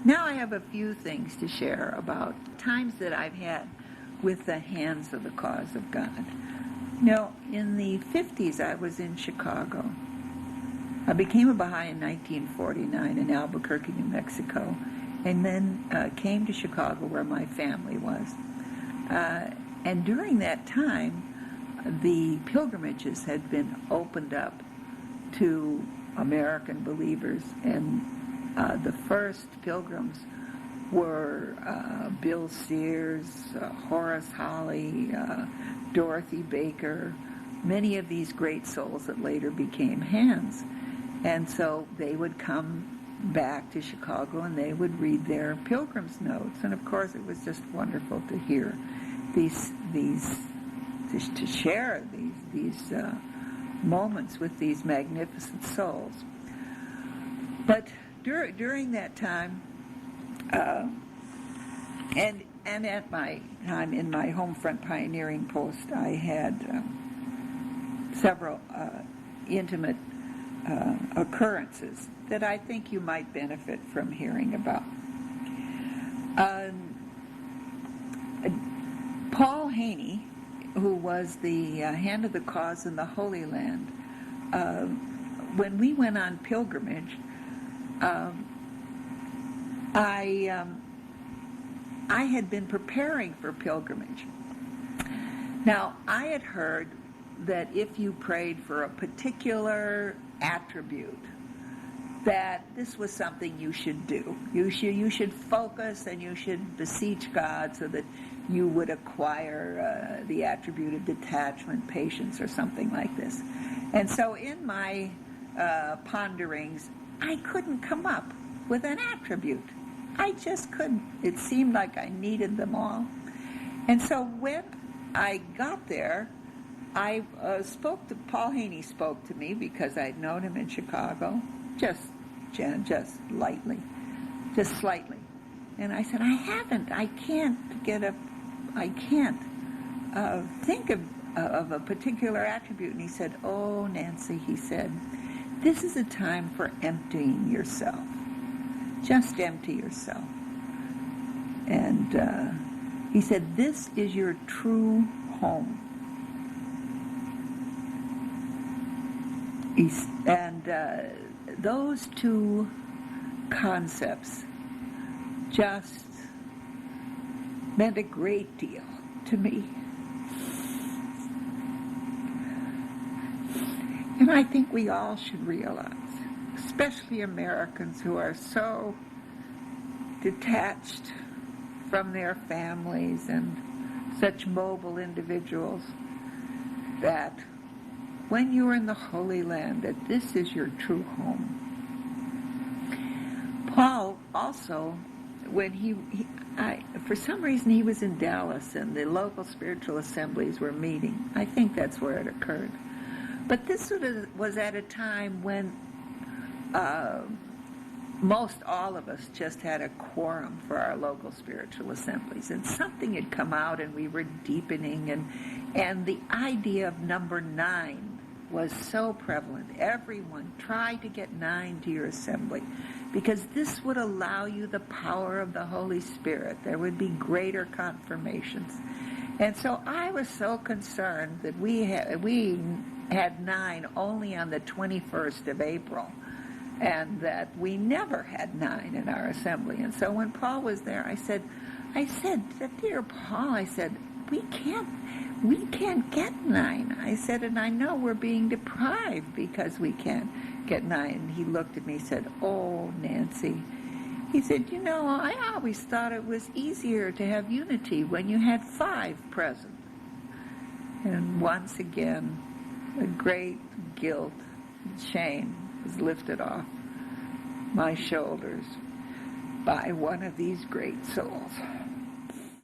Now I have a few things to share about times that I've had with the hands of the cause of God. In the 50s, I was in Chicago. I became a Baha'i in 1949 in Albuquerque, New Mexico, and then came to Chicago where my family was. And during that time, the pilgrimages had been opened up to American believers, and the first pilgrims were Bill Sears, Horace Holly, Dorothy Baker, many of these great souls that later became hands. And so they would come back to Chicago and they would read their pilgrim's notes. And of course it was just wonderful to hear to share these moments with these magnificent souls. But during that time, and at my time in my home front pioneering post, I had several intimate occurrences that I think you might benefit from hearing about. Paul Haney, who was the hand of the cause in the Holy Land, when we went on pilgrimage, I had been preparing for pilgrimage. Now, I had heard that if you prayed for a particular attribute, that this was something you should do. You should focus and you should beseech God so that you would acquire the attribute of detachment, patience, or something like this. And so in my ponderings, I couldn't come up with an attribute. I just couldn't. It seemed like I needed them all. And so when I got there, I Paul Haney spoke to me because I'd known him in Chicago, just lightly, just slightly. And I said, I can't think of a particular attribute. And he said, oh, Nancy, he said, this is a time for emptying yourself. Just empty yourself. And he said, this is your true home. Those two concepts just meant a great deal to me. And I think we all should realize, especially Americans who are so detached from their families and such mobile individuals, that when you're in the Holy Land, that this is your true home. Paul also, when for some reason he was in Dallas and the local spiritual assemblies were meeting. I think that's where it occurred. But this was at a time when most all of us just had a quorum for our local spiritual assemblies, and something had come out and we were deepening, and the idea of number 9 was so prevalent. Everyone tried to get 9 to your assembly because this would allow you the power of the Holy Spirit. There would be greater confirmations. And so I was so concerned that we had 9 only on the 21st of April, and that we never had 9 in our assembly. And so when Paul was there, I said, dear Paul, I said, we can't get 9. I said, and I know we're being deprived because we can't get 9. And he looked at me and said, oh, Nancy. He said, I always thought it was easier to have unity when you had 5 present. And once again, a great guilt and shame was lifted off my shoulders by one of these great souls.